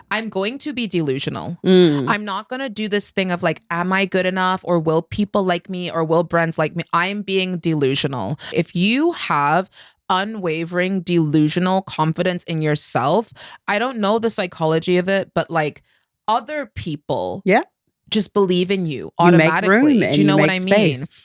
I'm going to be delusional. Mm. I'm not going to do this thing of like, am I good enough, or will people like me, or will brands like me? I'm being delusional. If you have unwavering delusional confidence in yourself, I don't know the psychology of it, but like other people Yeah. just believe in you You make automatically. room Do and you you know what make I mean? space.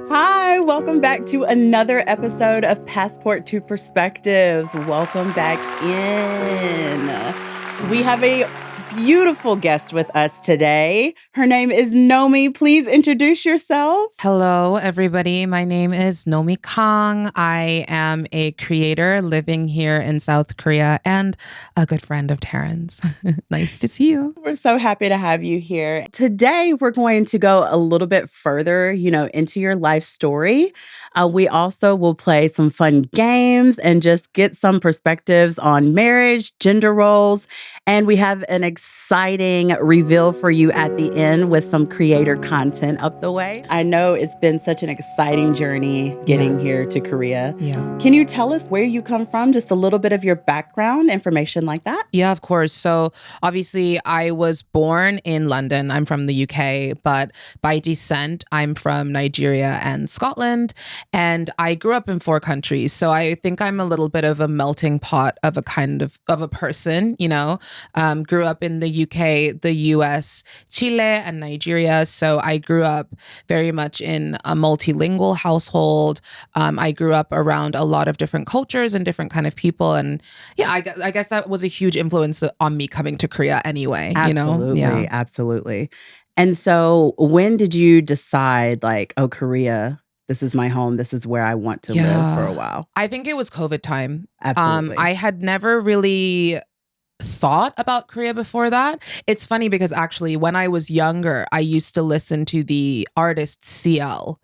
Hi, welcome back to another episode of Passport to Perspectives. Welcome back in. We have a beautiful guest with us today. Her name is Nomi. Please introduce yourself. Hello, everybody. My name is Nomi Kang. I am a creator living here in South Korea and a good friend of Taryn's. Nice to see you. We're so happy to have you here. Today, we're going to go a little bit further, into your life story. We also will play some fun games and just get some perspectives on marriage, gender roles, and we have an exciting reveal for you at the end with some creator content up the way. I know it's been such an exciting journey getting here to Korea. Yeah. Can you tell us where you come from? Just a little bit of your background, information like that? Yeah, of course. So obviously I was born in London. I'm from the UK, but by descent, I'm from Nigeria and Scotland. And I grew up in 4 countries. So I think I'm a little bit of a melting pot of a kind of a person, grew up in the UK, the US, Chile, and Nigeria. So I grew up very much in a multilingual household. I grew up around a lot of different cultures and different kind of people. And yeah, I guess that was a huge influence on me coming to Korea anyway. Absolutely, Yeah. absolutely. And so when did you decide like, oh, Korea, this is my home. This is where I want to live for a while? I think it was COVID time. Absolutely. I had never really thought about Korea before that. It's funny because actually when I was younger, I used to listen to the artist CL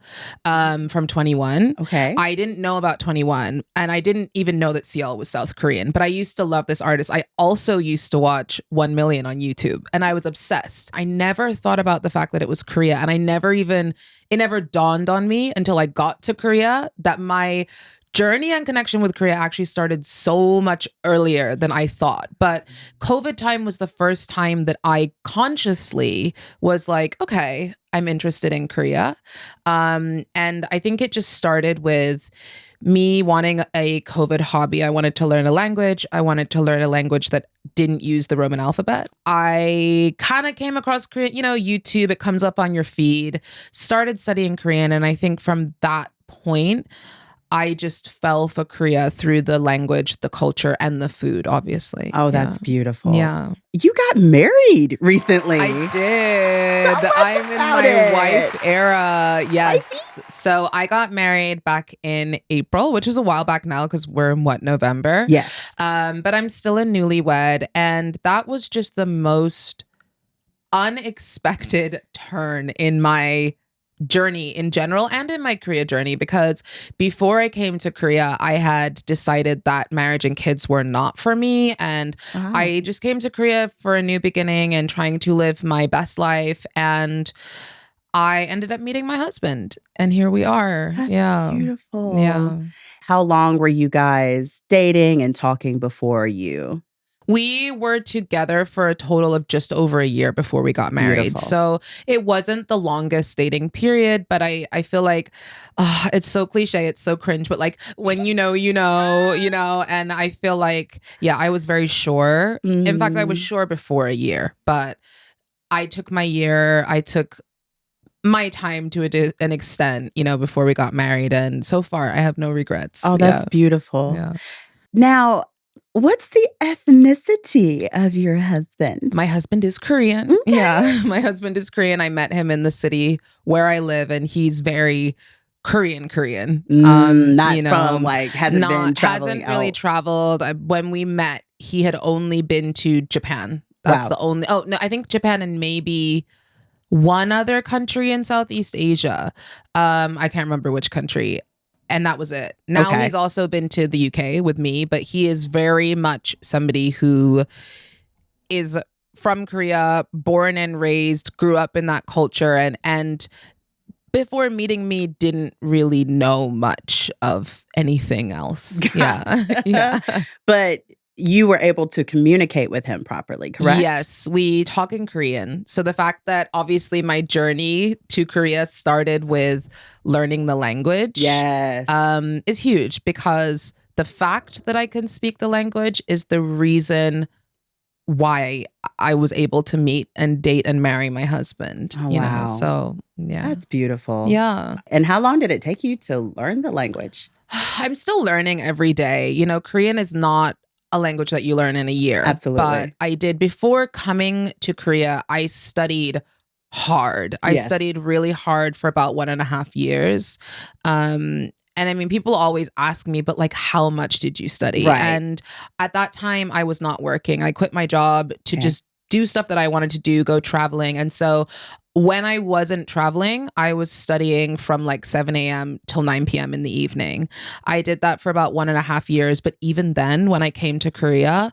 from 21. Okay. I didn't know about 21 and I didn't even know that CL was South Korean, but I used to love this artist. I also used to watch 1 Million on YouTube and I was obsessed. I never thought about the fact that it was Korea, and it never dawned on me until I got to Korea that my journey and connection with Korea actually started so much earlier than I thought. But COVID time was the first time that I consciously was like, okay, I'm interested in Korea. And I think it just started with me wanting a COVID hobby. I wanted to learn a language. I wanted to learn a language that didn't use the Roman alphabet. I kind of came across Korean, YouTube, it comes up on your feed, started studying Korean. And I think from that point, I just fell for Korea through the language, the culture, and the food, obviously. Oh, that's beautiful. Yeah. You got married recently. I did. I'm in my wife era. Yes. So I got married back in April, which was a while back now because we're in November? Yes. But I'm still a newlywed. And that was just the most unexpected turn in my journey in general and in my Korea journey, because before I came to Korea, I had decided that marriage and kids were not for me. And I just came to Korea for a new beginning and trying to live my best life. And I ended up meeting my husband and here we are. That's beautiful. Yeah. How long were you guys dating and talking before you? We were together for a total of just over a year before we got married. Beautiful. So it wasn't the longest dating period, but I feel like it's so cliche, it's so cringe, but like when you know, and I feel like, yeah, I was very sure. In fact, I was sure before a year, but I took my year, I took my time to an extent, before we got married. And so far I have no regrets. Oh, that's beautiful. Yeah. Now, what's the ethnicity of your husband? My husband is Korean. Okay. Yeah, my husband is Korean. I met him in the city where I live, and he's very Korean. Not from like hasn't really traveled. When we met, he had only been to Japan. That's the only. Oh no, I think Japan and maybe one other country in Southeast Asia. I can't remember which country. And that was it. Now he's also been to the UK with me, but he is very much somebody who is from Korea, born and raised, grew up in that culture, and before meeting me didn't really know much of anything else. Yeah. Yeah. But you were able to communicate with him properly, correct? Yes, we talk in Korean. So the fact that obviously my journey to Korea started with learning the language Yes. is huge, because the fact that I can speak the language is the reason why I was able to meet and date and marry my husband, Oh, you know? wow. So, yeah. That's beautiful. Yeah. And how long did it take you to learn the language? I'm still learning every day. You know, Korean is not a language that you learn in a year, but Absolutely. I did before coming to Korea, I studied hard. I Yes. studied really hard for about 1.5 years. And I mean, people always ask me, but like, how much did you study? Right. And at that time, I was not working. I quit my job to Okay. just do stuff that I wanted to do, go traveling. And so when I wasn't traveling, I was studying from like 7 a.m. till 9 p.m. in the evening. I did that for about 1.5 years. But even then, when I came to Korea,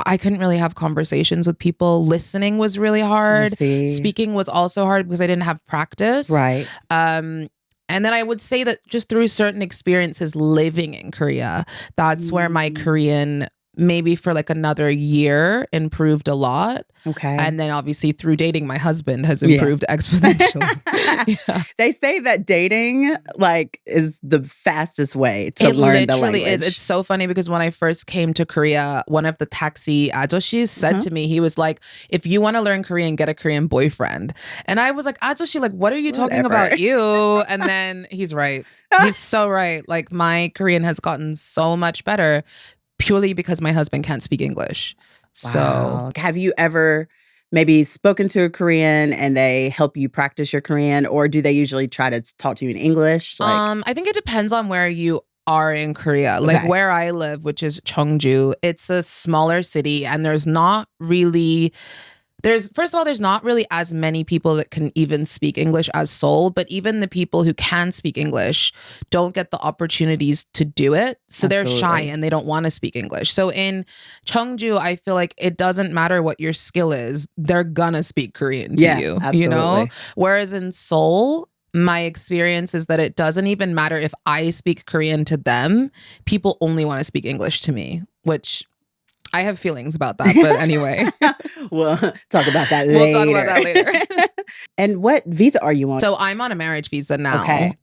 I couldn't really have conversations with people. Listening was really I hard. see. Speaking was also hard because I didn't have practice. Right. And then I would say that just through certain experiences living in Korea, that's where my Mm. Korean, maybe for like another year, improved a lot. Okay. And then obviously through dating my husband has Yeah. improved exponentially. Yeah. They say that dating like is the fastest way to It learn the literally is. language. It's so funny because when I first came to Korea, one of the taxi ajoshis said Uh-huh. to me, he was like, if you want to learn Korean, get a Korean boyfriend. And I was like, ajoshi, like, what are you talking Whatever. about you? And then he's right. He's so right. Like my Korean has gotten so much better purely because my husband can't speak English. So Wow. Have you ever maybe spoken to a Korean and they help you practice your Korean, or do they usually try to talk to you in English? Like, I think it depends on where you are in Korea. Like okay. where I live, which is Cheongju, it's a smaller city and there's first of all, there's not really as many people that can even speak English as Seoul, but even the people who can speak English don't get the opportunities to do it. So they're shy Absolutely. and they don't want to speak English. So in Cheongju, I feel like it doesn't matter what your skill is, they're gonna speak Korean to Yeah, you know? absolutely. Whereas in Seoul, my experience is that it doesn't even matter if I speak Korean to them, people only want to speak English to me, which I have feelings about that, but anyway. We'll talk about that We'll talk about that later. And what visa are you on? So I'm on a marriage visa now. Okay.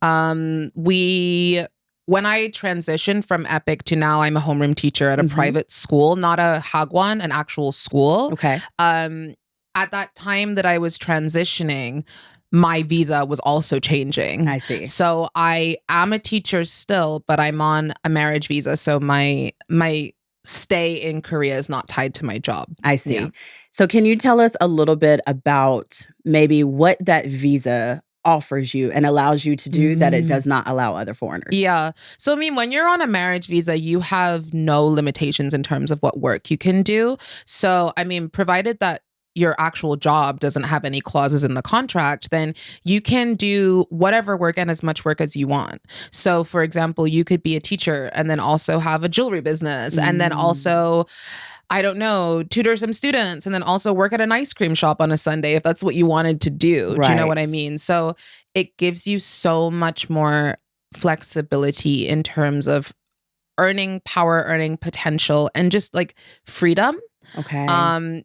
When I transitioned from Epic to now I'm a homeroom teacher at a Mhm. private school, not a hagwon, an actual school. Okay. At that time that I was transitioning, my visa was also changing. I see. So I am a teacher still, but I'm on a marriage visa. So my stay in Korea is not tied to my job. I see. Yeah. So can you tell us a little bit about maybe what that visa offers you and allows you to do that it does not allow other foreigners? Yeah. So, I mean, when you're on a marriage visa, you have no limitations in terms of what work you can do. So, I mean, provided that your actual job doesn't have any clauses in the contract, then you can do whatever work and as much work as you want. So, for example, you could be a teacher and then also have a jewelry business and then also, I don't know, tutor some students and then also work at an ice cream shop on a Sunday if that's what you wanted to do. Do you know what I Right. mean? So it gives you so much more flexibility in terms of earning power, earning potential, and just like freedom. Okay.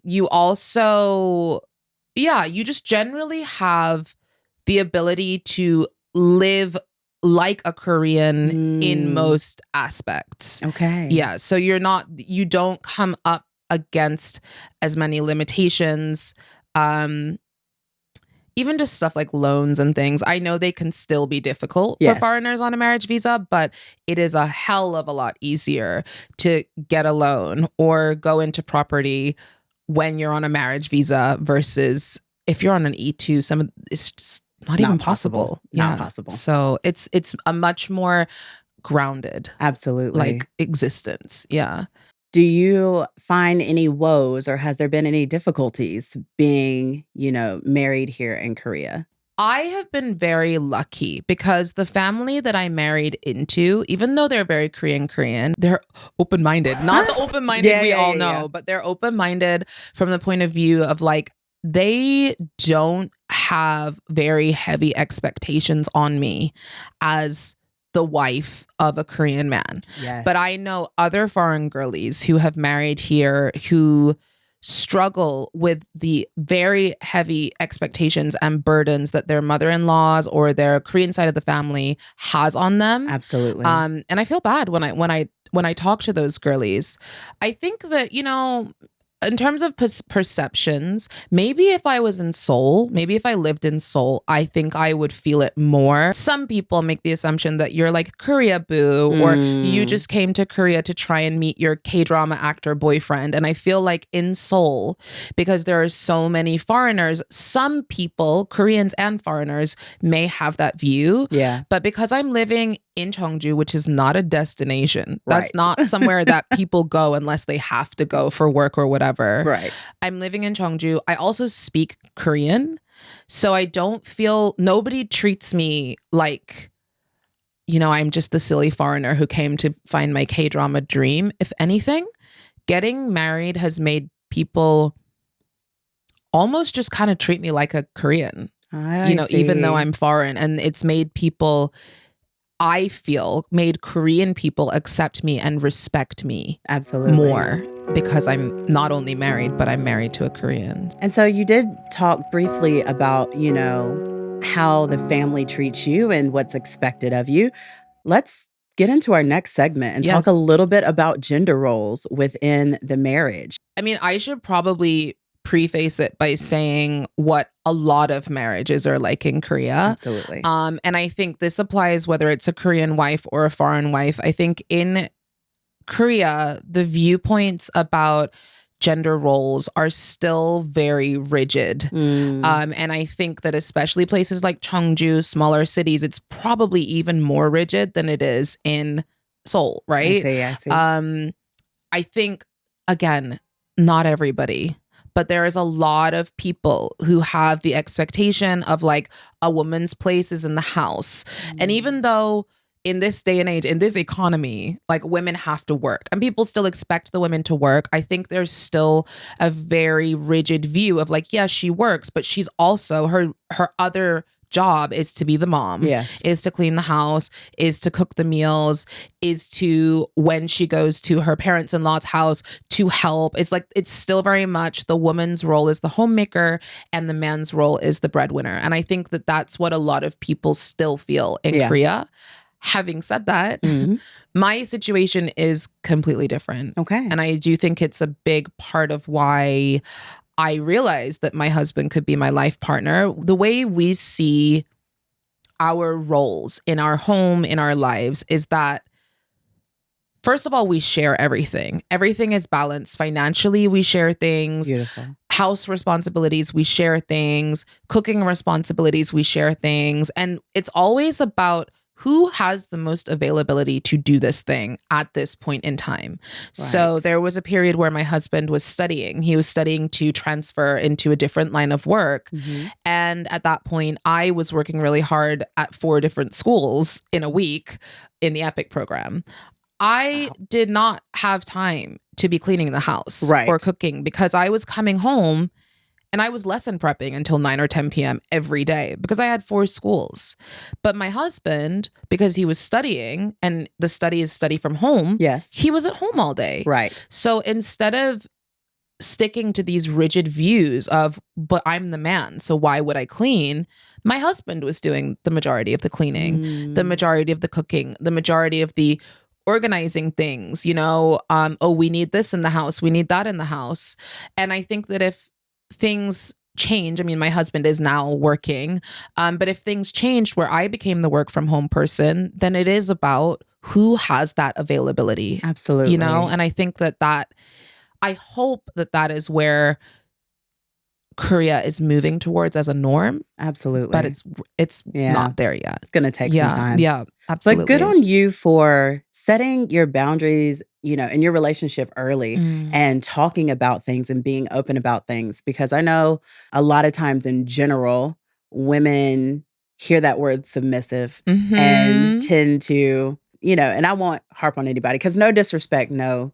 You also, yeah, you just generally have the ability to live like a Korean in Mm, most aspects. okay. Yeah. So you don't come up against as many limitations. Even just stuff like loans and things. I know they can still be difficult for Yes. foreigners on a marriage visa, but it is a hell of a lot easier to get a loan or go into property when you're on a marriage visa versus if you're on an E2, it's just not It's even not possible. possible. Not Yeah. possible. So it's a much more grounded Absolutely. like existence. Yeah. Do you find any woes or has there been any difficulties being, married here in Korea? I have been very lucky because the family that I married into, even though they're very Korean, they're open-minded. Not the open-minded we all know, but they're open-minded from the point of view of like, they don't have very heavy expectations on me as the wife of a Korean man. Yes. But I know other foreign girlies who have married here who struggle with the very heavy expectations and burdens that their mother-in-laws or their Korean side of the family has on them. Absolutely. And I feel bad when I talk to those girlies. I think that, you know, in terms of perceptions, maybe if I was in Seoul, maybe if I lived in Seoul, I think I would feel it more. Some people make the assumption that you're like Korea boo, or you just came to Korea to try and meet your K-drama actor boyfriend. And I feel like in Seoul, because there are so many foreigners, some people, Koreans and foreigners, may have that view. Yeah. But because I'm living in Cheongju, which is not a destination, that's Right. not somewhere that people go unless they have to go for work or whatever. Right. I'm living in Cheongju. I also speak Korean. So I don't feel, nobody treats me like, you know, I'm just the silly foreigner who came to find my K-drama dream. If anything, getting married has made people almost just kind of treat me like a Korean, you know, even though I'm foreign. And it's made people, I feel, made Korean people accept me and respect me Absolutely more because I'm not only married, but I'm married to a Korean. And so you did talk briefly about, you know, how the family treats you and what's expected of you. Let's get into our next segment and talk a little bit about gender roles within the marriage. I mean, I should probably preface it by saying what a lot of marriages are like in Korea. Absolutely. And I think this applies whether it's a Korean wife or a foreign wife. I think in Korea, the viewpoints about gender roles are still very rigid. And I think that especially places like Cheongju, smaller cities, it's probably even more rigid than it is in Seoul, right? I see. I think, again, not everybody, but there is a lot of people who have the expectation of like a woman's place is in the house. And even though in this day and age, in this economy, like women have to work and people still expect the women to work, I think there's still a very rigid view of like, yeah, she works, but she's also her other job is to be the mom, is to clean the house, is to cook the meals, is to, when she goes to her parents-in-law's house, to help. It's like, it's still very much the woman's role is the homemaker and the man's role is the breadwinner. And I think that that's what a lot of people still feel in Korea. Having said that, my situation is completely different. Okay. And I do think it's a big part of why I realized that my husband could be my life partner. The way we see our roles in our home, in our lives, is that, first of all, we share everything. Everything is balanced. Financially, we share things. Beautiful. House responsibilities, we share things. Cooking responsibilities, we share things. And it's always about who has the most availability to do this thing at this point in time. So there was a period where my husband was studying. He was studying to transfer into a different line of work. And at that point, I was working really hard at 4 different schools in a week in the EPIC program. I did not have time to be cleaning the house or cooking because I was coming home and I was lesson prepping until 9 or 10 p.m. every day because I had 4 schools. But my husband, because he was studying and the study is study from home, he was at home all day. So instead of sticking to these rigid views of, but I'm the man, so why would I clean? My husband was doing the majority of the cleaning, the majority of the cooking, the majority of the organizing things, you know, oh, we need this in the house, we need that in the house. And I think that if things change, I mean, my husband is now working, but if things changed where I became the work from home person, then it is about who has that availability. Absolutely. You know, and I think that I hope that is where Korea is moving towards as a norm. Absolutely. But it's not there yet. It's going to take some time. Yeah, absolutely. But good on you for setting your boundaries, you know, in your relationship early and talking about things and being open about things. Because I know a lot of times in general, women hear that word submissive and Mm-hmm. tend to, and I won't harp on anybody because no disrespect, no,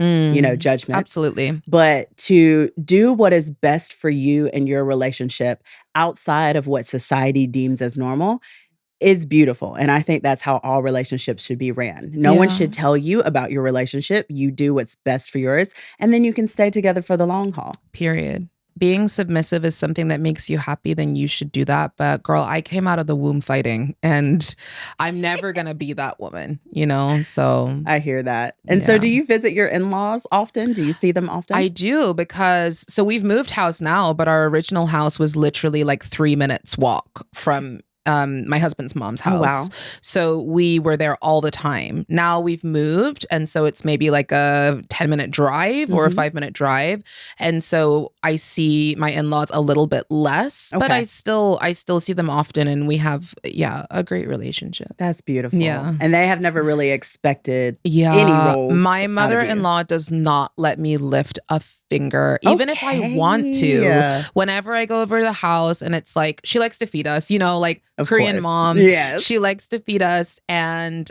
judgments, Absolutely. but to do what is best for you and your relationship outside of what society deems as normal is beautiful. And I think that's how all relationships should be ran. No one Yeah. should tell you about your relationship. You do what's best for yours, and then you can stay together for the long haul. Period. Being submissive is something that makes you happy, then you should do that. But girl, I came out of the womb fighting and I'm never going to be that woman, So I hear that. And so yeah. do you visit your in-laws often? Do you see them often? I do because we've moved house now, but our original house was literally like 3 minutes walk from my husband's mom's house. Oh, wow. So we were there all the time. Now we've moved. And so it's maybe like a 10-minute drive or a 5-minute drive. And so I see my in-laws a little bit less, but I still see them often. And we have, a great relationship. That's beautiful. Yeah. And they have never really expected any roles. My mother-in-law does not let me lift a finger, even if I want to. Whenever I go over to the house and it's like, she likes to feed us, like Of Korean course. mom. Yes. She likes to feed us. And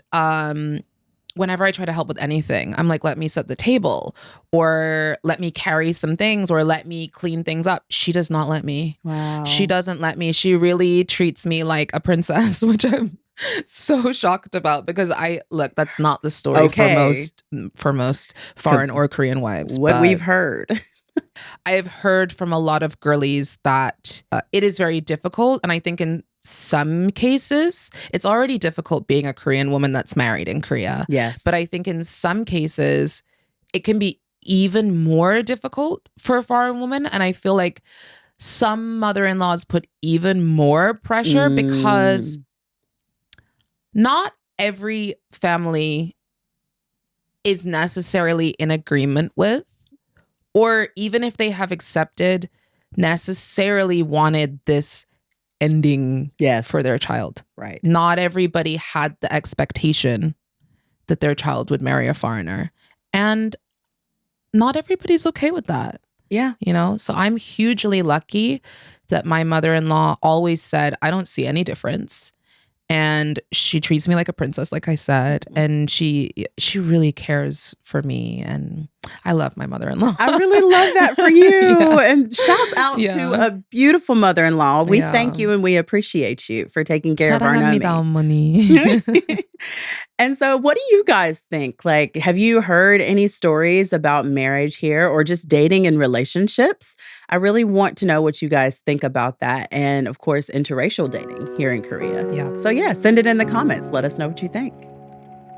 whenever I try to help with anything, I'm like, let me set the table or let me carry some things or let me clean things up. She does not let me. Wow. She doesn't let me. She really treats me like a princess, which I'm so shocked about because that's not the story for most foreign or Korean wives. What we've heard. I have heard from a lot of girlies that it is very difficult. And I think in some cases, it's already difficult being a Korean woman that's married in Korea. Yes. But I think in some cases, it can be even more difficult for a foreign woman. And I feel like some mother-in-laws put even more pressure because not every family is necessarily in agreement with, or even if they have accepted, necessarily wanted this ending for their child. Right. Not everybody had the expectation that their child would marry a foreigner. And not everybody's okay with that. Yeah. So I'm hugely lucky that my mother-in-law always said, I don't see any difference. And she treats me like a princess, like I said. And she really cares for me. And I love my mother-in-law. I really love that for you. And shouts out to a beautiful mother-in-law. We thank you and we appreciate you for taking care of our Nomi. And so what do you guys think? Like, have you heard any stories about marriage here or just dating and relationships? I really want to know what you guys think about that. And of course, interracial dating here in Korea. Yeah. So send it in the comments. Let us know what you think.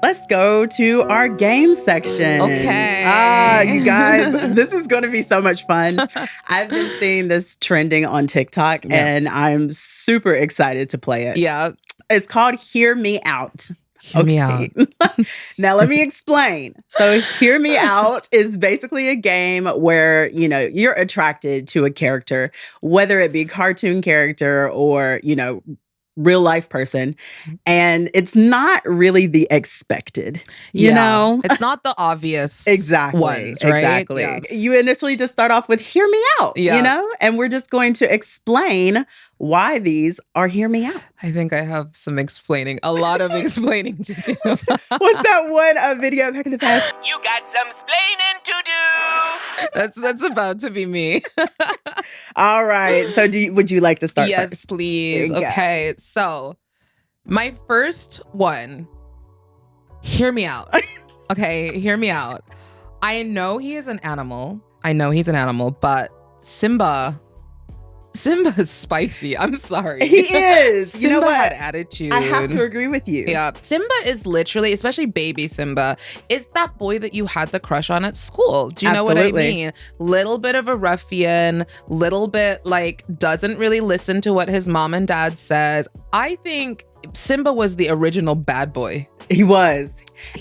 Let's go to our game section. Okay. You guys, this is going to be so much fun. I've been seeing this trending on TikTok and I'm super excited to play it. Yeah. It's called Hear Me Out. Hear me out. Now, let me explain. So, Hear Me Out is basically a game where, you're attracted to a character, whether it be cartoon character or, real life person. And it's not really the expected, you know? It's not the obvious ones, right? Exactly. Yeah. You initially just start off with Hear Me Out, and we're just going to explain why these are Hear Me Out. I think I have a lot of explaining to do. What's that one video back in the past? You got some splaining to do. That's about to be me. All right. So would you like to start Yes, first? please. Okay. So my first one, hear me out. Okay, hear me out. I know he is an animal. But Simba is spicy. I'm sorry. He is. Simba, you know what? Had attitude. I have to agree with you. Yeah. Simba is literally, especially baby Simba, is that boy that you had the crush on at school. Do you know what I mean? Little bit of a ruffian, little bit doesn't really listen to what his mom and dad says. I think Simba was the original bad boy. He was.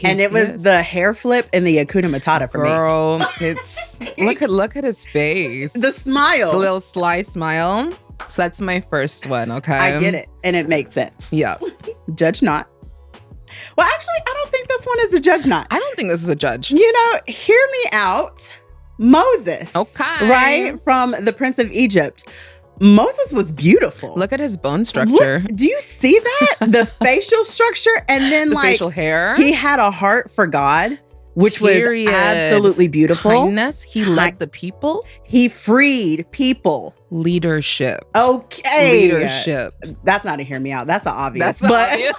And it was the hair flip and the Hakuna Matata for me. Girl, it's look at his face. The smile. The little sly smile. So that's my first one, okay? I get it. And it makes sense. Yeah. Judge not. Well, actually, I don't think this one is a judge not. I don't think this is a judge. Hear Me Out. Moses. Okay. Right? From the Prince of Egypt. Moses was beautiful. Look at his bone structure. Do you see that? The facial structure, and then The facial hair. He had a heart for God, which Period. was absolutely beautiful. Kindness. He led the people. He freed people. Leadership. Okay. Leadership. That's not a hear me out. That's the obvious. That's obvious.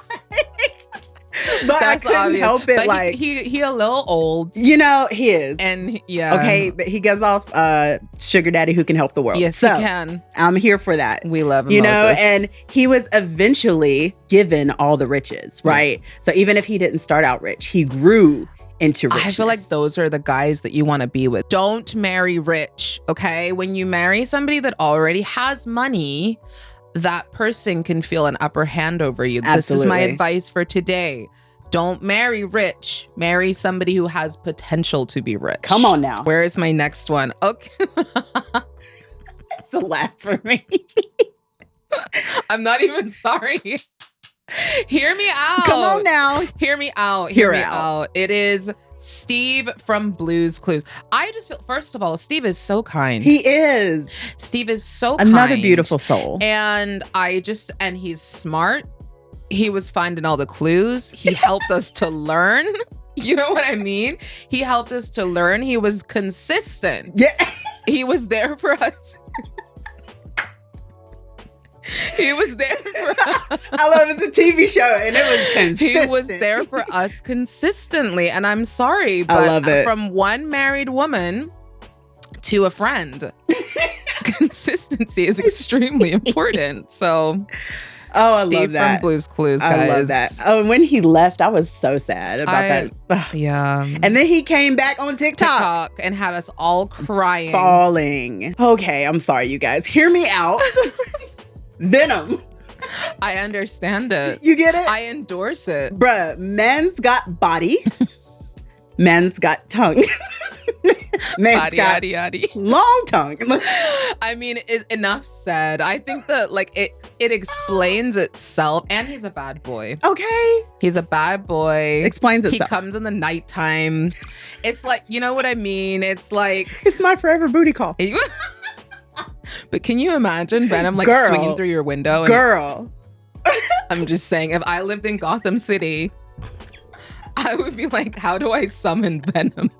But That's I couldn't obvious. help it. But like he a little old. you know, he is. And yeah. Okay, but he gets off sugar daddy who can help the world. Yes, so, he can. I'm here for that. We love him, you know, Moses. and he was eventually given all the riches, right? So even if he didn't start out rich, he grew into richness. I feel like those are the guys that you want to be with. Don't marry rich, okay? When you marry somebody that already has money, that person can feel an upper hand over you. Absolutely. This is my advice for today. Don't marry rich. Marry somebody who has potential to be rich. Come on now. Where is my next one? Okay. It's the last for me. I'm not even sorry. Hear me out. Come on now. Hear me out. Hear Hear me out. out. It is Steve from Blue's Clues. I just feel, first of all, Steve is so kind. He is. Steve is so Another kind. beautiful soul. And he's smart. He was finding all the clues. He helped us to learn. You know what I mean? He helped us to learn. He was consistent. Yeah. He was there for us. He was there for us. I love it's a TV show and it was consistent. He was there for us consistently. And I'm sorry, but I love it. From one married woman to a friend, consistency is extremely important. So I Steve love that. from Blue's Clues, guys. I love that. Oh, and when he left, I was so sad about that. Ugh. Yeah. And then he came back on TikTok and had us all crying. Falling. Okay, I'm sorry, you guys. Hear me out. Venom. I understand it. You get it? I endorse it. Bruh, man's got body. Man's got tongue. Man's got long tongue. I mean, enough said. I think that like it explains itself. And he's a bad boy. Okay. He's a bad boy. Explains He itself. comes in the nighttime. It's like, you know what I mean? It's like It's my forever booty call. But can you imagine Venom like Girl. swinging through your window? And Girl. I'm just saying, if I lived in Gotham City, I would be like, how do I summon Venom?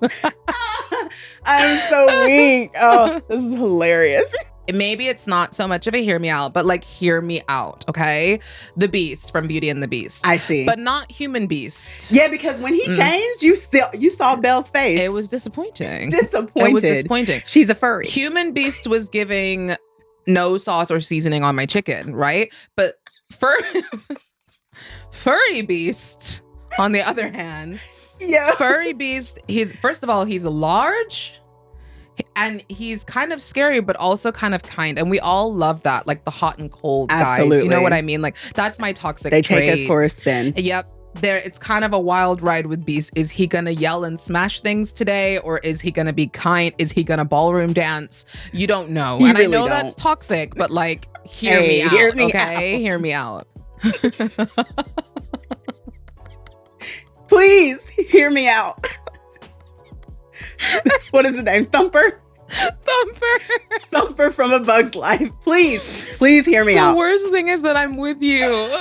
I'm so weak. Oh, this is hilarious. Maybe it's not so much of a hear me out, but like hear me out, okay? The Beast from Beauty and the Beast. I see. But not Human Beast. Yeah, because when he changed, you saw Belle's face. It was disappointing. disappointed. It was disappointing. She's a furry. Human Beast was giving no sauce or seasoning on my chicken, right? But Furry Beast, on the other hand, Yeah. Furry Beast, first of all, he's large and he's kind of scary, but also kind of kind. And we all love that, like the hot and cold guys. Absolutely. You know what I mean? Like that's my toxic They trait. take us for a spin. Yep. It's kind of a wild ride with Beast. Is he gonna yell and smash things today, or is he gonna be kind? Is he gonna ballroom dance? You don't know. You and really I know don't. that's toxic, but like, hear Hey, me out, hear me okay? out. Hear me out. Please hear me out. What is the name? Thumper? Thumper from A Bug's Life. Please hear me The out. worst thing is that I'm with you.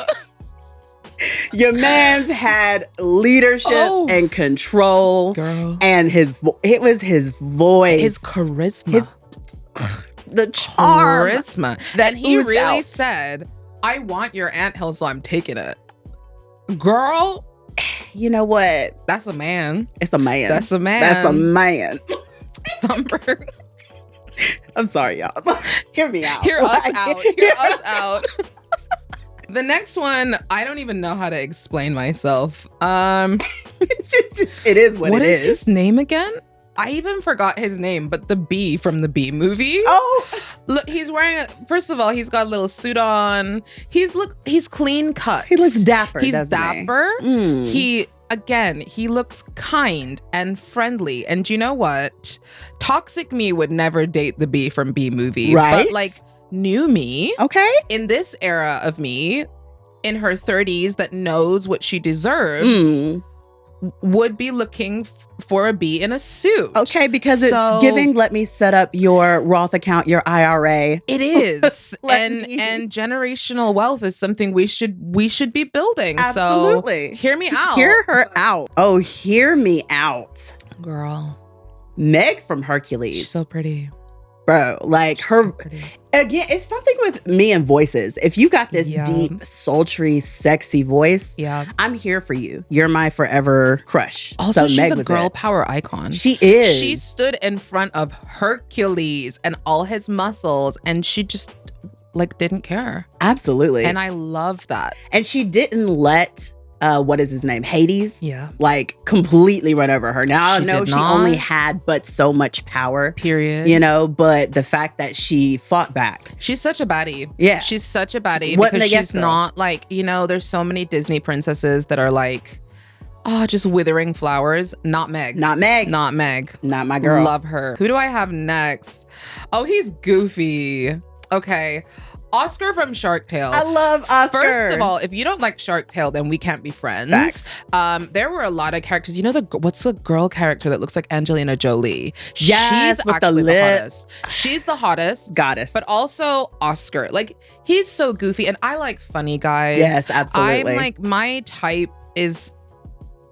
Your man's had leadership and control. Girl. And it was his voice. His charisma. The charm. Charisma. that And he oozed really out. said, I want your anthill, so I'm taking it. Girl, You know what? that's a man. It's a man. That's a man. That's a man. Thumper. I'm sorry, y'all. Hear me out. Hear us Like, out. Hear us out. The next one, I don't even know how to explain myself. It is what What it is is. his name again? I even forgot his name, but the Bee from the Bee movie. Oh, Look, he's wearing first of all, he's got a little suit on. He's clean cut. he looks dapper. He's doesn't dapper. He? He looks kind and friendly. And you know what? Toxic me would never date the Bee from Bee movie. Right? But like new me, Okay. in this era of me, in her 30s that knows what she deserves, would be looking for a bee in a suit. Okay, because So- it's giving, let me set up your Roth account, your IRA. It is. Let and me- and generational wealth is something we should be building. Absolutely. So hear me out. Hear her out. Oh, hear me out. Girl. Meg from Hercules. She's so pretty. Bro, like She's her, so pretty. again, it's something with me and voices. If you got this Yeah. deep, sultry, sexy voice, Yeah. I'm here for you. You're my forever crush. Also, So she's Meg a was girl it. power icon. She is. She stood in front of Hercules and all his muscles, and she just like didn't care. Absolutely. And I love that. And she didn't let, what is his name? Hades? Yeah. Like completely run over her. Now I She know did she only not. had but so much power, Period. you know, but the fact that she fought back. She's such a baddie. Yeah. She's such a baddie Wasn't because a yes she's girl. not like, you know, there's so many Disney princesses that are like, oh, just withering flowers. Not Meg. Not Meg. Not Meg. Not my girl. Love her. Who do I have next? Oh, he's goofy. Okay. Oscar from Shark Tale. I love Oscar. First of all, if you don't like Shark Tale, then we can't be friends. Facts. There were a lot of characters. You know, what's the girl character that looks like Angelina Jolie? Yes, She's with the actually the lips. hottest. She's the hottest. Goddess. But also Oscar. Like, he's so goofy. And I like funny guys. Yes, absolutely. I'm like, my type is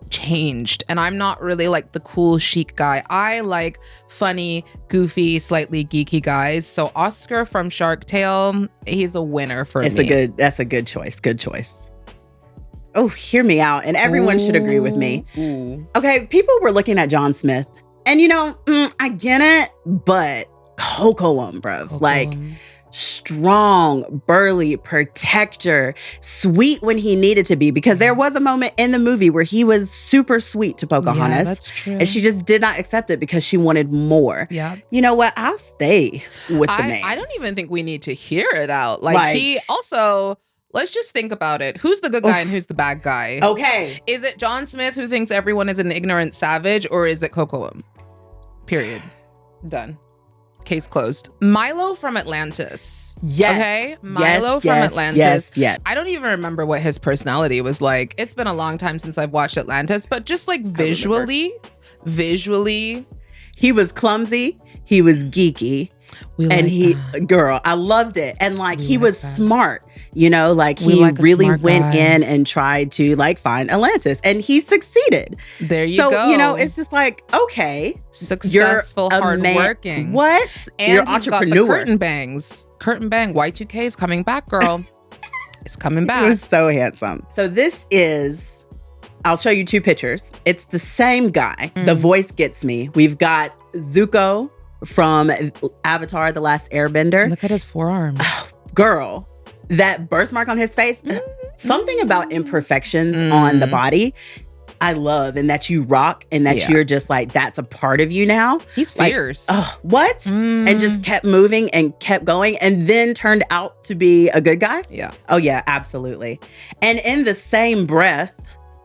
changed, and I'm not really like the cool chic guy. I like funny, goofy, slightly geeky guys. So Oscar from Shark Tale, he's a winner for me. That's a good choice. Good choice. Oh, hear me out. And everyone should agree with me. Ooh. Okay, people were looking at John Smith. And you know, I get it, but Coco, bro. Like, strong, burly, protector, sweet when he needed to be, because there was a moment in the movie where he was super sweet to Pocahontas. Yeah, that's true. And she just did not accept it because she wanted more. Yeah. You know what? I'll stay with the man. I don't even think we need to hear it out. Like he also, let's just think about it. Who's the good guy and who's the bad guy? Okay. Is it John Smith who thinks everyone is an ignorant savage, or is it Coco? Period. Done. Case closed. Milo from Atlantis. Yes. Okay? Milo from Atlantis. Yes. I don't even remember what his personality was like. It's been a long time since I've watched Atlantis, but just like visually, he was clumsy. He was geeky. Girl, I loved it. And like, he was smart, you know, like he really went in and tried to like find Atlantis, and he succeeded. There you so, go. You know, it's just like, okay. Successful, hardworking. What? And you're he's entrepreneur. got the curtain bangs. Curtain bang. Y2K is coming back, girl. It's coming He back. was so handsome. So this is, I'll show you two pictures. It's the same guy. The voice gets me. We've got Zuko from Avatar: The Last Airbender. Look at his forearms. Girl, that birthmark on his face, something about imperfections on the body, I love, and that you rock, and that you're just like, that's a part of you now. He's Like, fierce. What? And just kept moving and kept going, and then turned out to be a good guy. Yeah. Oh yeah, absolutely. And in the same breath,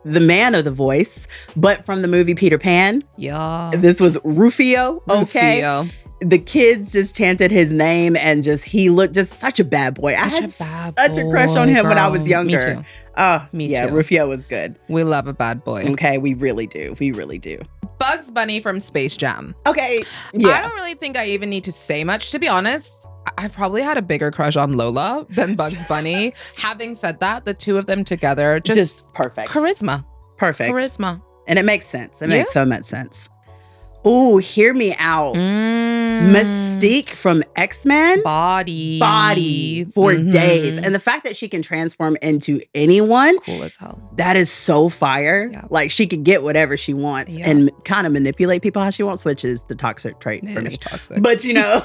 the man of the voice, but from the movie Peter Pan. Yeah. This was Rufio. Okay. Rufio. The kids just chanted his name, and just he looked just such a bad boy. I had such a crush on him when I was younger. Me too. Oh, Me yeah, too. Rufio was good. We love a bad boy. Okay, we really do. We really do. Bugs Bunny from Space Jam. Okay, yeah. I don't really think I even need to say much, to be honest. I probably had a bigger crush on Lola than Bugs Bunny. Having said that, the two of them together, just perfect. charisma. Perfect. Charisma. And it makes sense. It makes so much sense. Ooh, hear me out. Mystique from X-Men. Body for days. And the fact that she can transform into anyone. Cool as hell. That is so fire. Yeah. Like, she could get whatever she wants and kind of manipulate people how she wants, which is the toxic trait for me. It's toxic. But, you know,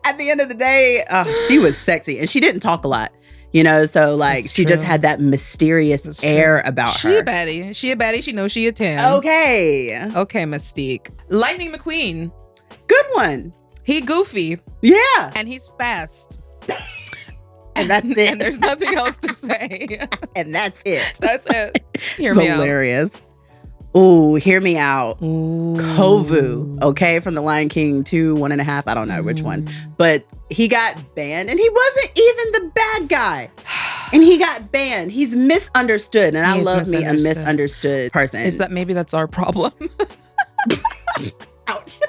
at the end of the day, she was sexy. And she didn't talk a lot. You know, so like That's she just true. had that mysterious air about She her. a baddie. She a baddie. She knows she a 10. Okay. Okay, Mystique. Lightning McQueen. Good one. He goofy Yeah. and he's fast. And that's it. And there's nothing else to say. And that's it. That's it. Hear It's me out. hilarious. Ooh, hear me out. Ooh. Kovu, okay, from The Lion King 2, 1.5, I don't know which one. But he got banned and he wasn't even the bad guy. And he got banned. He's misunderstood. And I love me a misunderstood person. Is that maybe that's our problem? Ouch.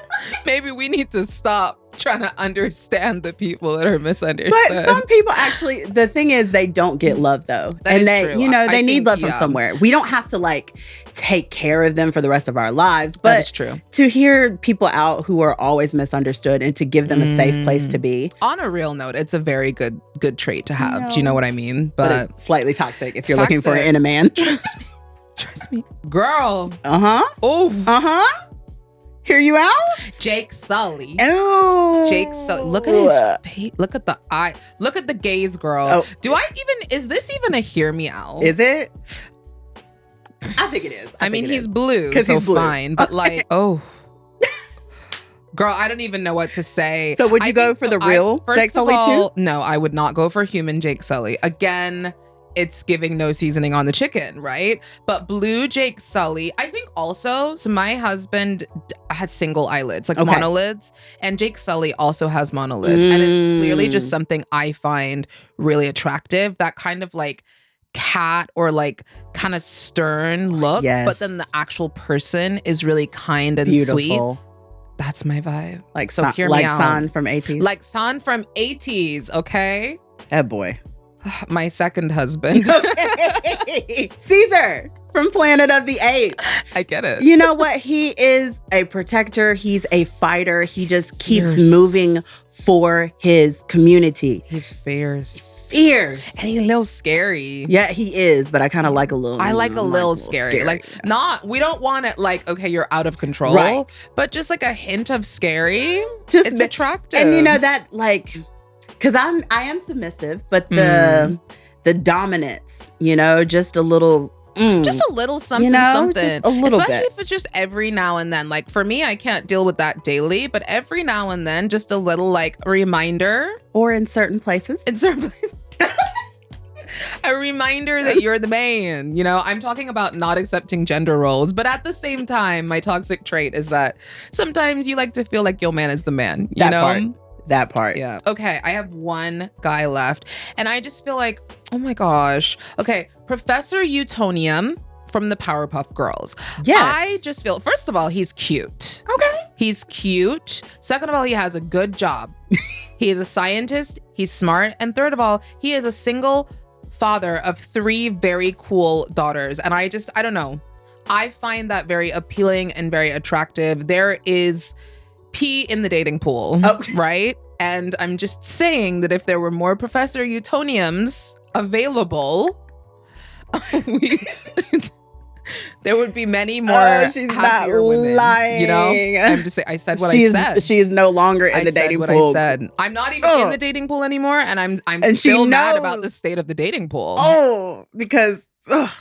Maybe we need to stop trying to understand the people that are misunderstood. But some people actually, the thing is, they don't get love though. That is they, true. you know, they I need think, love from somewhere. We don't have to like take care of them for the rest of our lives. But that is true. To hear people out who are always misunderstood and to give them a safe place to be. On a real note, it's a very good trait to have. No. Do you know what I mean? But it's slightly toxic if you're looking for it in a man. Trust me. Girl. Uh-huh. Oh. Uh-huh. Hear you out? Jake Sully. Oh. Jake Sully. Look at his face. Look at the eye. Look at the gaze, girl. Oh. Is this even a hear me out? Is it? I think it is. I mean, he's blue, so he's blue. Fine. But like, oh. Girl, I don't even know what to say. So would you go for the real Jake Sully too? No, I would not go for human Jake Sully. Again, it's giving no seasoning on the chicken, right? But blue Jake Sully, I think also, so my husband has single eyelids, like monolids, and Jake Sully also has monolids. And it's clearly just something I find really attractive, that kind of like cat or like kind of stern look, but then the actual person is really kind and sweet. That's my vibe. Like, so hear me out. Like San from 80s. Like San from 80s, okay? That boy. My second husband. Okay. Caesar from Planet of the Apes. I get it. You know what? He is a protector. He's a fighter. He just keeps moving for his community. He's fierce. Fierce. And he's a little scary. Yeah, he is, but I kind of like a little. I like a little scary. Like, we don't want it like, okay, you're out of control. Right. But just like a hint of scary. Just it's attractive. And you know that like, because I am submissive, but the dominance, you know, just a little. Just a little something, you know, something. Just a little Especially bit. if it's just every now and then. Like for me, I can't deal with that daily, but every now and then, just a little like reminder. Or in certain places. In certain places. A reminder that you're the man. You know, I'm talking about not accepting gender roles, but at the same time, my toxic trait is that sometimes you like to feel like your man is the man. You know? That part. Yeah. Okay. I have one guy left. And I just feel like, oh my gosh. Okay. Professor Utonium from the Powerpuff Girls. Yes. I just feel, first of all, he's cute. Okay. He's cute. Second of all, he has a good job. He is a scientist. He's smart. And third of all, he is a single father of 3 very cool daughters. And I don't know. I find that very appealing and very attractive. There is pee in the dating pool, right? And I'm just saying that if there were more Professor Utoniums available, there would be many more she's happier not women. Lying. You know, I'm just saying. I said what I said. She is no longer in the dating pool. I said. I'm not even in the dating pool anymore, and I'm still mad about the state of the dating pool. Oh, because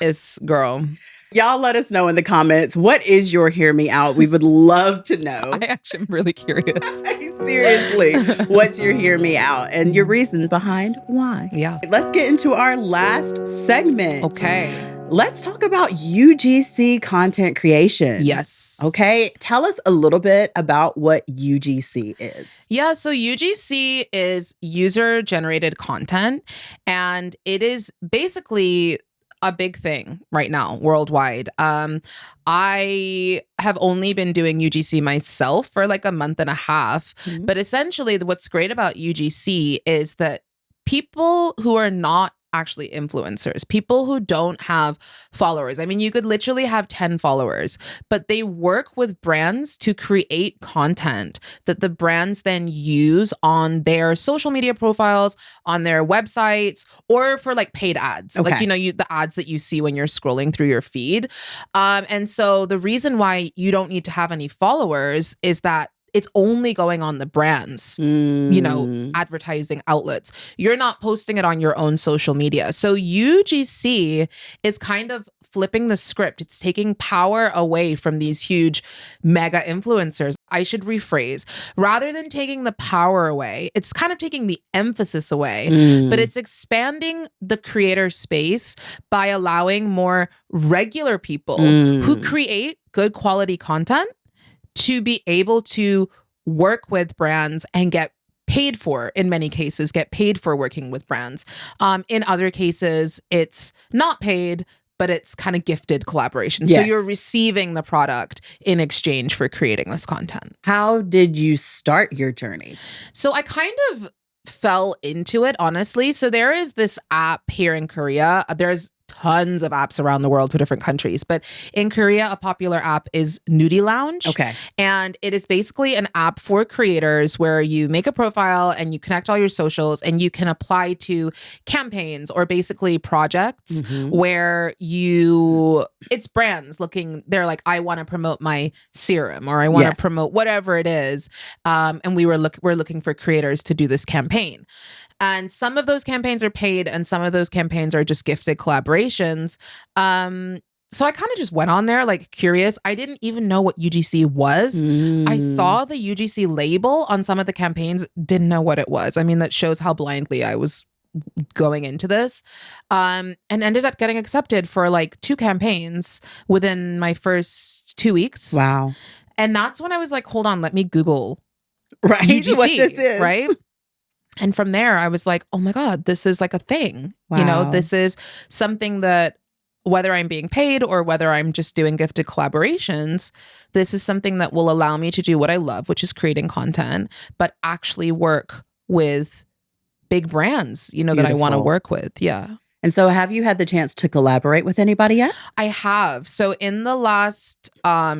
it's girl. Y'all let us know in the comments, what is your hear me out? We would love to know. I actually am really curious. Seriously, what's your hear me out and your reason behind why? Yeah. Let's get into our last segment. Okay. Let's talk about UGC content creation. Yes. Okay. Tell us a little bit about what UGC is. Yeah. So UGC is user generated content, and it is basically a big thing right now worldwide. I have only been doing UGC myself for like a month and a half, but essentially what's great about UGC is that people who are not actually influencers, people who don't have followers. I mean, you could literally have 10 followers, but they work with brands to create content that the brands then use on their social media profiles, on their websites, or for like paid ads. Okay. Like, you know, the ads that you see when you're scrolling through your feed. And so the reason why you don't need to have any followers is that it's only going on the brands, you know, advertising outlets. You're not posting it on your own social media. So UGC is kind of flipping the script. It's taking power away from these huge mega influencers. I should rephrase. Rather than taking the power away, it's kind of taking the emphasis away, but it's expanding the creator space by allowing more regular people who create good quality content to be able to work with brands and get paid for, in many cases, get paid for working with brands. In other cases, it's not paid, but it's kind of gifted collaboration. So you're receiving the product in exchange for creating this content. How did you start your journey? So I kind of fell into it, honestly. So there is this app here in Korea. There's tons of apps around the world for different countries. But in Korea, a popular app is Nudie Lounge. Okay. And it is basically an app for creators where you make a profile and you connect all your socials and you can apply to campaigns or basically projects where it's brands looking, they're like, I want to promote my serum or I want to promote whatever it is. And we're looking for creators to do this campaign. And some of those campaigns are paid and some of those campaigns are just gifted collaborations. So I kind of just went on there like curious. I didn't even know what UGC was. I saw the UGC label on some of the campaigns, didn't know what it was. I mean, that shows how blindly I was going into this, and ended up getting accepted for like 2 campaigns within my first 2 weeks. Wow. And that's when I was like, hold on, let me Google UGC, what this is. Right? And from there, I was like, oh my God, this is like a thing. Wow. You know, this is something that whether I'm being paid or whether I'm just doing gifted collaborations, this is something that will allow me to do what I love, which is creating content, but actually work with big brands, you know, that I want to work with. Yeah. And so have you had the chance to collaborate with anybody yet? I have. So in the last,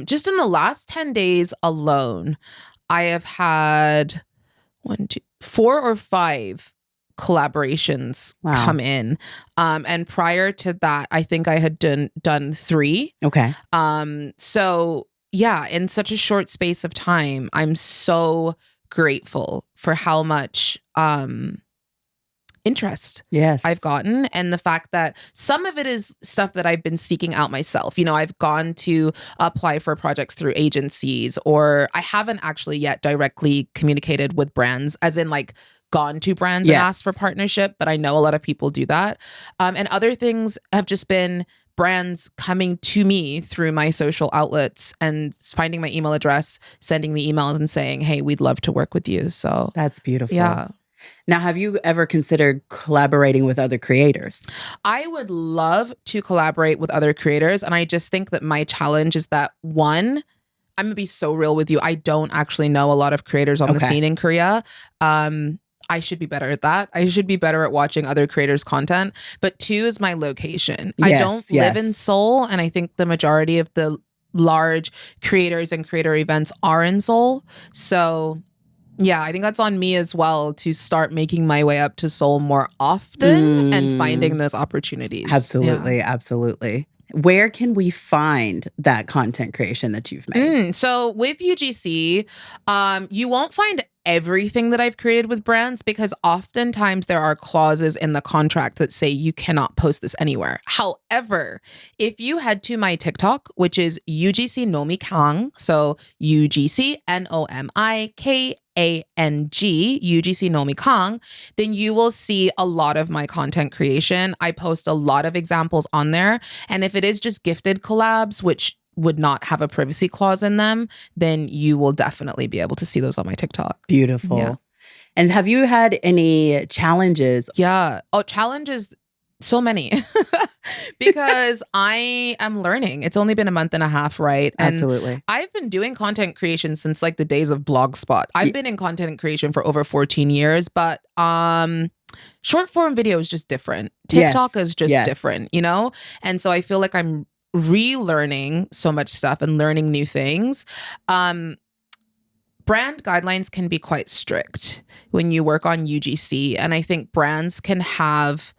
just in the last 10 days alone, I have had 4 or 5 collaborations come in. And prior to that, I think I had done 3. Okay. So yeah, in such a short space of time, I'm so grateful for how much interest I've gotten, and the fact that some of it is stuff that I've been seeking out myself. You know, I've gone to apply for projects through agencies, or I haven't actually yet directly communicated with brands, as in like gone to brands and asked for partnership, but I know a lot of people do that. And other things have just been brands coming to me through my social outlets and finding my email address, sending me emails and saying, hey, we'd love to work with you. So that's beautiful. Yeah. Now, have you ever considered collaborating with other creators? I would love to collaborate with other creators. And I just think that my challenge is that, one, I'm going to be so real with you. I don't actually know a lot of creators on the scene in Korea. I should be better at that. I should be better at watching other creators' content. But 2 is my location. I don't live in Seoul. And I think the majority of the large creators and creator events are in Seoul. So yeah, I think that's on me as well to start making my way up to Seoul more often and finding those opportunities. Absolutely. Absolutely. Where can we find that content creation that you've made? So with UGC, you won't find everything that I've created with brands, because oftentimes there are clauses in the contract that say you cannot post this anywhere. However, if you head to my TikTok, which is UGC Nomi Kang, so UGC NOMIKANG, UGC Nomi Kang, then you will see a lot of my content creation. I post a lot of examples on there. And if it is just gifted collabs, which would not have a privacy clause in them, then you will definitely be able to see those on my TikTok. Beautiful. Yeah. And have you had any challenges? Yeah. Oh, challenges. So many. Because I am learning. It's only been a month and a half, right? And Absolutely. I've been doing content creation since like the days of Blogspot. I've been in content creation for over 14 years, but short form video is just different. TikTok is just different, you know? And so I feel like I'm relearning so much stuff and learning new things. Brand guidelines can be quite strict when you work on UGC. And I think brands can have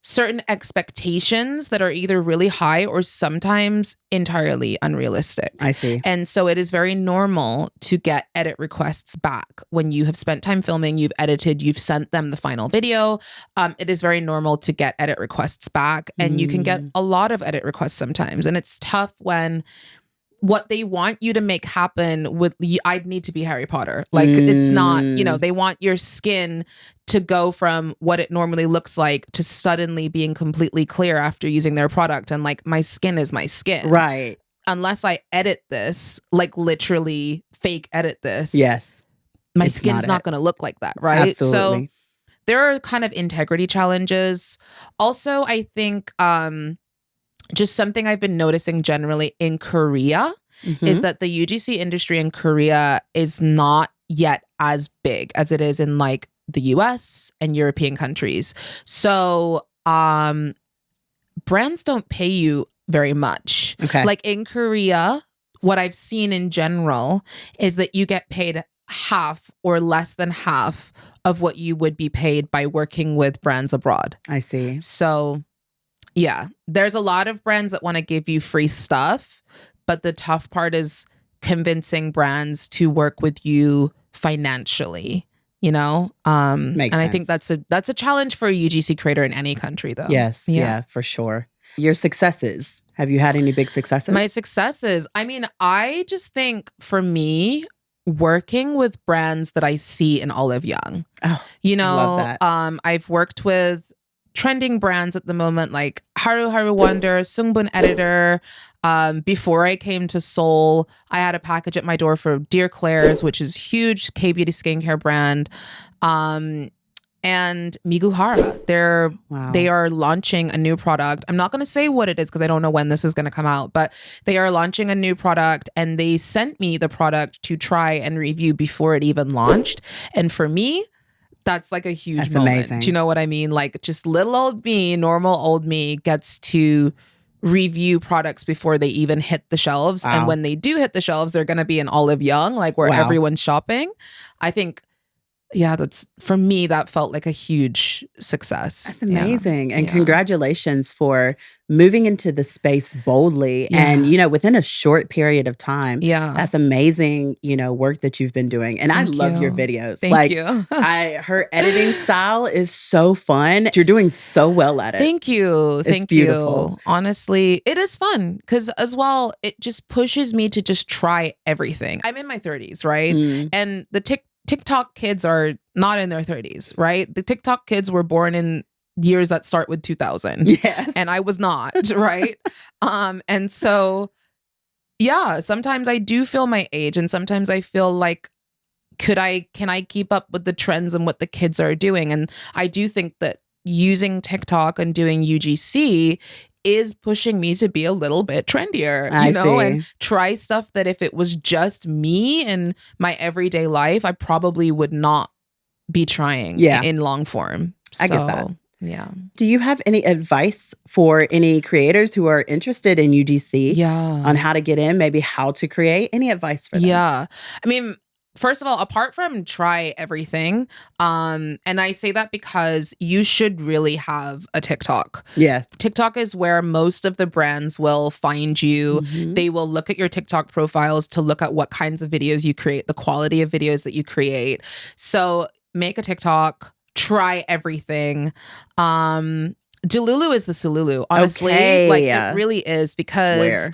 certain expectations that are either really high or sometimes entirely unrealistic. I see. And so it is very normal to get edit requests back when you have spent time filming, you've edited, you've sent them the final video. It is very normal to get edit requests back, and you can get a lot of edit requests sometimes. And it's tough when what they want you to make happen with, I'd need to be Harry Potter. Like, it's not, they want your skin to go from what it normally looks like to suddenly being completely clear after using their product. And like, my skin is my skin. Right. Unless I edit this, like literally fake edit this. Yes. My skin's not going to look like that. Right. Absolutely. So there are kind of integrity challenges. Also, I think, just something I've been noticing generally in Korea is that the UGC industry in Korea is not yet as big as it is in like the US and European countries. So brands don't pay you very much. Okay. Like in Korea, what I've seen in general is that you get paid half or less than half of what you would be paid by working with brands abroad. I see. So yeah, there's a lot of brands that want to give you free stuff, but the tough part is convincing brands to work with you financially, Makes and sense. I think that's a challenge for a UGC creator in any country though. Yes, yeah, for sure. Your successes. Have you had any big successes? My successes. I mean, I just think for me, working with brands that I see in Olive Young. Oh, love that. I've worked with trending brands at the moment like Haru Haru Wonder, Sungbun Editor. Before I came to Seoul, I had a package at my door for Dear Claire's, which is huge K-beauty skincare brand. And Miguhara. They are launching a new product. I'm not going to say what it is because I don't know when this is going to come out, but they are launching a new product and they sent me the product to try and review before it even launched. And for me, that's like a huge moment. Amazing. Do you know what I mean? Like just little old me, normal old me gets to review products before they even hit the shelves. Wow. And when they do hit the shelves, they're going to be in Olive Young, like where everyone's shopping. I think, yeah, that's for me, that felt like a huge success. That's amazing. And congratulations for moving into the space boldly and, within a short period of time. Yeah. That's amazing, work that you've been doing. And I love your videos. Thank you. Her editing style is so fun. You're doing so well at it. Thank you. It's beautiful. You. Honestly, it is fun because as well, it just pushes me to just try everything. I'm in my 30s, right? And the TikTok kids are not in their 30s, right? The TikTok kids were born in years that start with 2000. Yes. And I was not, right? And so, yeah, sometimes I do feel my age and sometimes I feel like, can I keep up with the trends and what the kids are doing? And I do think that using TikTok and doing UGC is pushing me to be a little bit trendier, and try stuff that if it was just me in my everyday life, I probably would not be trying in long form. So, I get that. Yeah. Do you have any advice for any creators who are interested in UGC on how to get in, maybe how to create? Any advice for them? Yeah. I mean, first of all, apart from try everything, and I say that because you should really have a TikTok. Yeah. TikTok is where most of the brands will find you. They will look at your TikTok profiles to look at what kinds of videos you create, the quality of videos that you create. So make a TikTok, try everything. Delulu is the Sululu, honestly. Okay. Like it really is because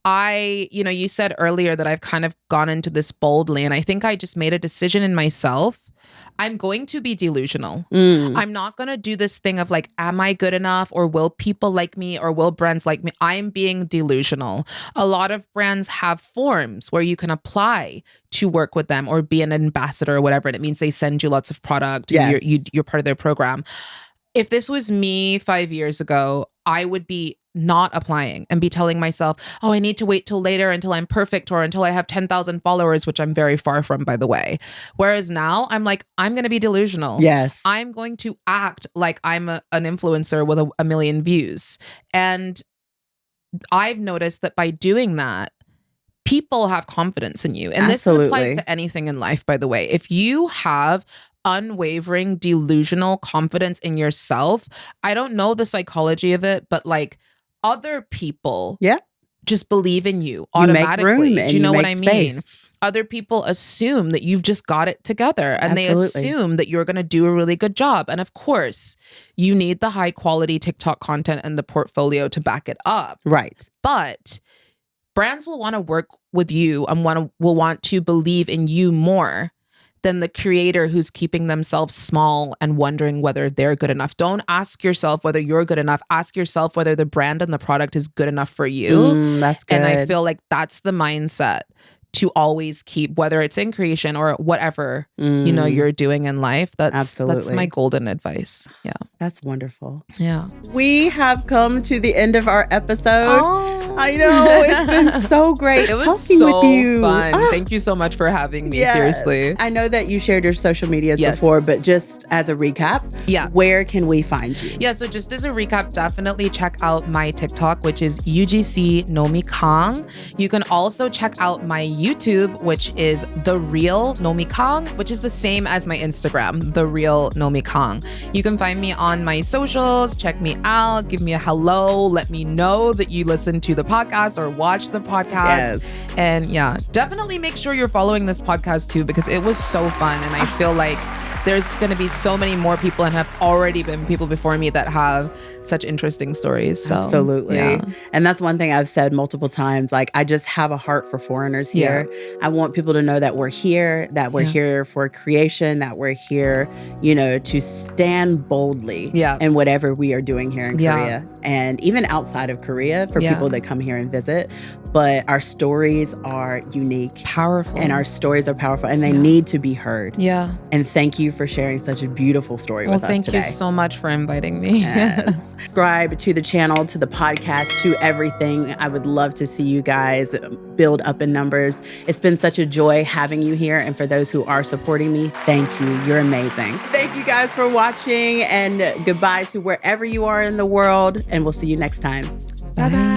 you said earlier that I've kind of gone into this boldly, and I think I just made a decision in myself. I'm going to be delusional. I'm not going to do this thing of like, am I good enough? Or will people like me? Or will brands like me? I'm being delusional. A lot of brands have forms where you can apply to work with them or be an ambassador or whatever. And it means they send you lots of product. Yes. And you're part of their program. If this was me 5 years ago, I would be not applying and be telling myself, oh, I need to wait till later until I'm perfect or until I have 10,000 followers, which I'm very far from, by the way. Whereas now I'm like, I'm going to be delusional. Yes. I'm going to act like I'm an influencer with a million views. And I've noticed that by doing that, people have confidence in you. And this applies to anything in life, by the way. If you have unwavering, delusional confidence in yourself, I don't know the psychology of it, but like other people just believe in you automatically. Do you know what I mean? Other people assume that you've just got it together and they assume that you're going to do a really good job. And of course, you need the high quality TikTok content and the portfolio to back it up. Right. But brands will want to work with you and will want to believe in you more than the creator who's keeping themselves small and wondering whether they're good enough. Don't ask yourself whether you're good enough. Ask yourself whether the brand and the product is good enough for you. That's good. And I feel like that's the mindset to always keep, whether it's in creation or whatever, you're doing in life. That's my golden advice. Yeah. That's wonderful. Yeah. We have come to the end of our episode. Oh. I know. It's been so great It was talking so with you. fun. Thank you so much for having me. Yes. Seriously. I know that you shared your social medias before, but just as a recap, where can we find you? Yeah, so just as a recap, definitely check out my TikTok, which is UGC Nomi Kong. You can also check out my YouTube, which is The Real Nomi Kong, which is the same as my Instagram, The Real Nomi Kong. You can find me on my socials, check me out, give me a hello, let me know that you listen to the podcast or watch the podcast. Yes. And yeah, definitely make sure you're following this podcast too, because it was so fun. And I feel like there's going to be so many more people, and have already been people before me that have such interesting stories. So, absolutely. Yeah. And that's one thing I've said multiple times. Like, I just have a heart for foreigners here. Yeah. I want people to know that we're here, that we're here for creation, that we're here, to stand boldly in whatever we are doing here in Korea. And even outside of Korea for people that come here and visit. But our stories are unique. Powerful. And our stories are powerful, and they need to be heard. Yeah. And thank you for sharing such a beautiful story with us today. Thank you so much for inviting me. Yes. Subscribe to the channel, to the podcast, to everything. I would love to see you guys build up in numbers. It's been such a joy having you here. And for those who are supporting me, thank you. You're amazing. Thank you guys for watching, and goodbye to wherever you are in the world. And we'll see you next time. Bye-bye.